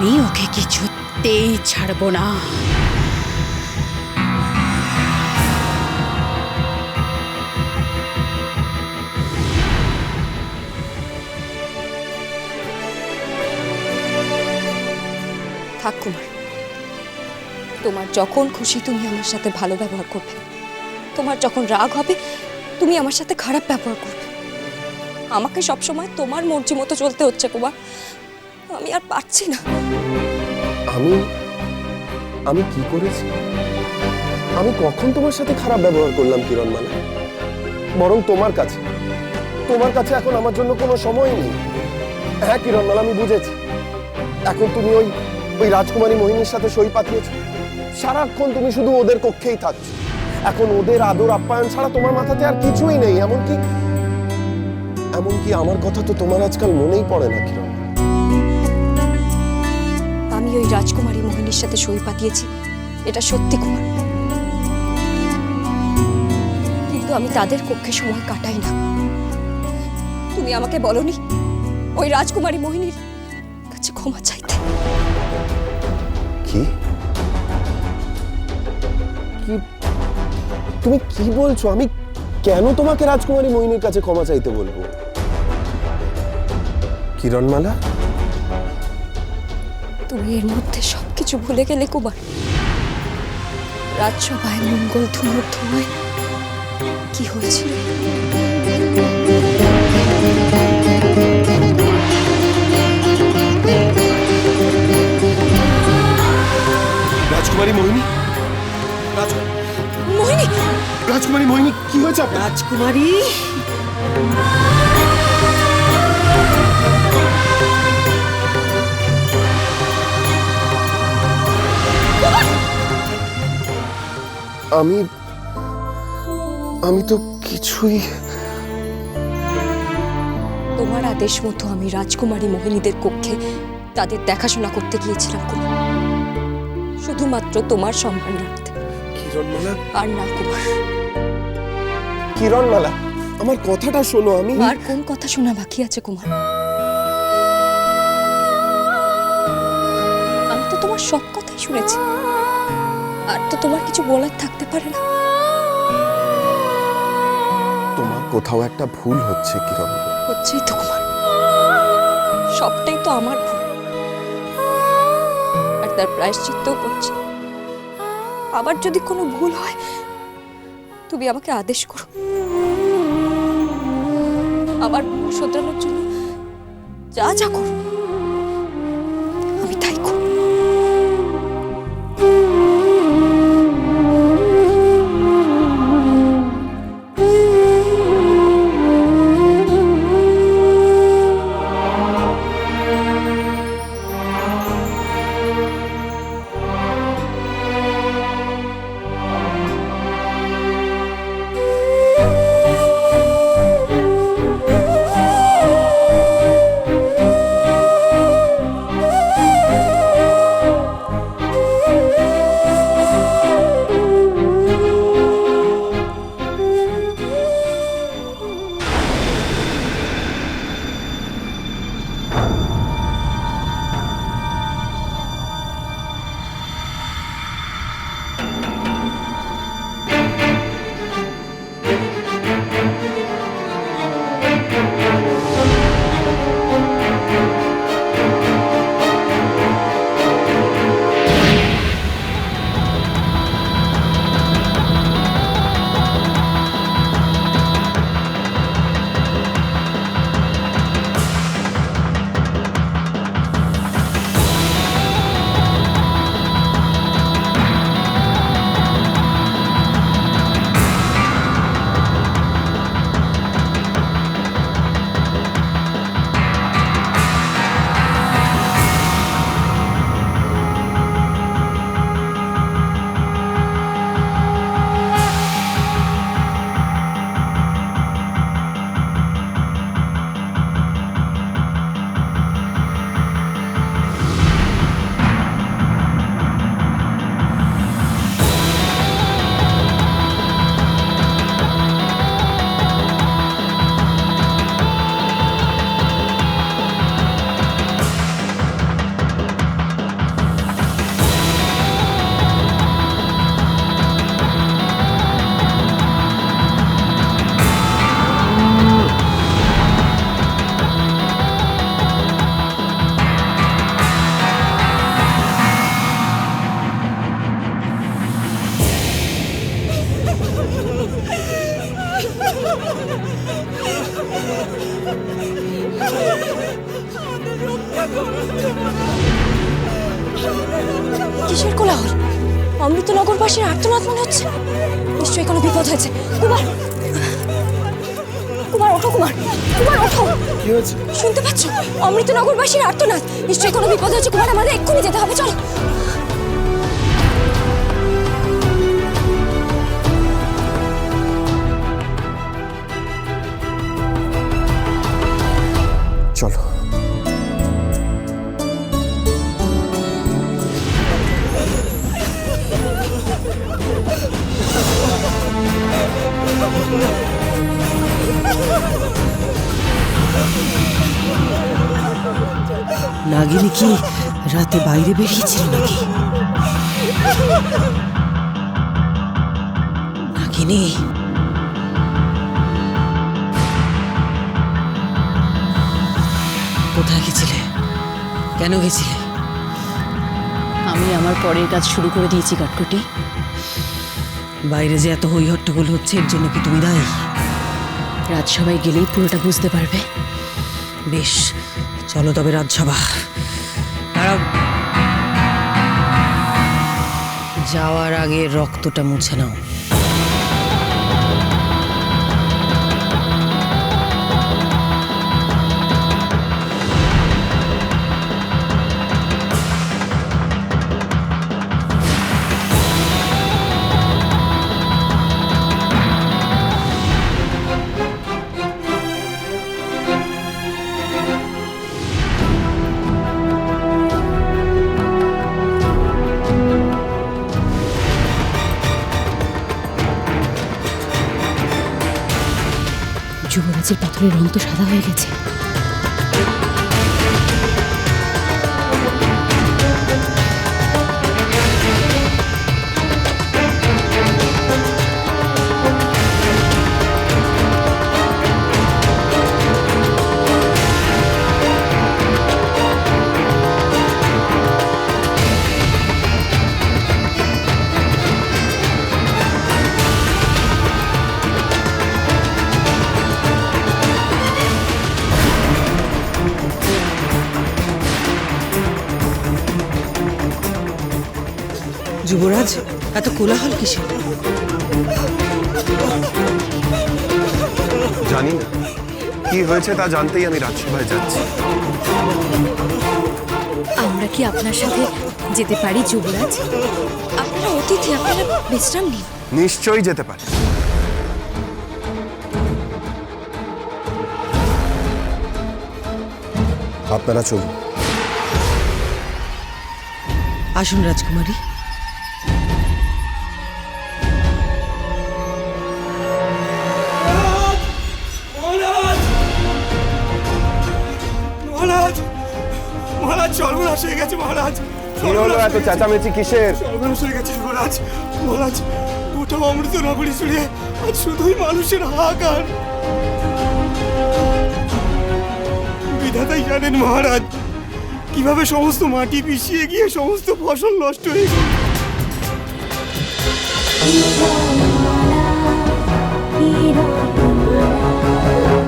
আমি ওকে কিছুতেই ছাড়বো না। থাক কুমার, তোমার যখন খুশি তুমি আমার সাথে ভালো ব্যবহার করবে, তোমার যখন রাগ হবে তুমি আমার সাথে খারাপ ব্যবহার করবে। আমাকে সবসময় তোমার মর্জি মতো চলতে হচ্ছে কুমার, আমি আর পারছি না। আমি আমি কি করেছি? আমি কখন তোমার সাথে খারাপ ব্যবহার করলাম কিরণমালা? বরং তোমার কাছে এখন আমার জন্য কোনো সময় নেই। হ্যাঁ কিরণমালা, আমি বুঝেছি। এখন তুমি ওই রাজকুমারী মোহিনীর সাথে সই পাঠিয়েছ। সারাক্ষণ তুমি শুধু ওদের কক্ষেই থাকছো। এখন ওদের আদর আপ্যায়ন ছাড়া তোমার মাথাতে আর কিছুই নেই। এমনকি আমার কথা তো তোমার আজকাল মনেই পড়ে না কিরণ। আমি ওই রাজকুমারী মোহিনীর সাথে সই পাঠিয়েছি, এটা সত্যি কুমার, কিন্তু আমি তাদের কক্ষে সময় কাটাই না। তুমি আমাকে বলনি ওই রাজকুমারী মোহিনীর কাছে ক্ষমা চাইতে? কি তুমি কি বলছো? আমি কেন তোমাকে রাজকুমারী মোহিনীর কাছে ক্ষমা চাইতে বলবো? কিরণমালা, তুমি এর মধ্যে সবকিছু ভুলে গেলে কুমার। রাজসভায় মঙ্গল ধুমুর ধুমায় কি হয়েছিল? রাজকুমারী মোহিনী, মোহিনী, রাজকুমারী মোহিনী, কি হয়েছে আপনার? রাজকুমারী, আমি তো কিছুই। তোমার আদেশ মতো আমি রাজকুমারী মোহিনীদের কক্ষে তাদের দেখাশোনা করতে গিয়েছিলাম কুমার, শুধুমাত্র তোমার সম্মান রাখতে। কিরণমালা, আর না কুমার। কিরণমালা, আমার কথাটা শোনো। আর কোন কথা শোনা বাকি আছে কুমার? আমি তো তোমার সব কথাই শুনেছি, আর তো তোমার কিছু বলার থাকতে পারে না। তোমার কোথাও একটা ভুল হচ্ছে কিরণমালা। হচ্ছেই তো কুমার, সবটাই তো আমার ভুল, আর তার প্রায়শ্চিত্তও করছি। আবার যদি কোনো ভুল হয় তুমি আমাকে আদেশ করো, আমার ভুল শোধরানোর জন্য যা যা করো আমি তাই করব। কিসের কোলাহল? অমৃতনগরবাসীর আর্তনাদ মনে হচ্ছে। নিশ্চয়ই কোনো বিপদ হয়েছে। কুমার, কুমার ওঠো, কুমার, কুমার ওঠো। কি হয়েছে? শুনতে পাচ্ছ? অমৃতনগরবাসীর আর্তনাদ। নিশ্চয়ই কোনো বিপদ হয়েছে কুমার, আমাদের এক্ষুনি যেতে হবে, চলো। চলো। নাগিনী কি রাতে বাইরে বেরিয়েছিল নাকি? নাগিনী, কোথায় গেছিলে? কেন গেছিলে? আমি আমার পরের কাজ শুরু করে দিয়েছি কটকটি। বাইরে যে এত হই হট্টগোল হচ্ছে, এর জন্য কি তুমি দায়ী? রাজসভায় গেলেই পুরোটা বুঝতে পারবে। বেশ, চলো তবে রাজসভা। দাঁড়াও, যাওয়ার আগে রক্তটা মুছে নাও। যুবরাজের পাথরের রং তো সাদা হয়ে গেছে। যুবরাজ, এত কোলাহল কিসের? জানি না কি হয়েছে, তা জানতেই আমি রাজসভায় যাচ্ছি। আমরা কি আপনার সাথে যেতে পারি যুবরাজ? আপনারা অতিথি, আপনারা বিশ্রাম নিন। নিশ্চয়ই যেতে পারে। আপনারা চলুন। আসুন রাজকুমারী। মহারাজ, মহারাজ সর্বনাশ হয়ে গেছে মহারাজ। কি হলো এত চেঁচামেচি কিসের? সর্বনাশ হয়ে গেছে মহারাজ। মহারাজ, গোটা অমৃত নগরী জুড়ে আজ শুধুই মানুষের হাহাকার। বিধাতাই জানেন মহারাজ, কিভাবে সমস্ত মাটি পিছিয়ে গিয়ে সমস্ত ফসল নষ্ট হয়ে গেল।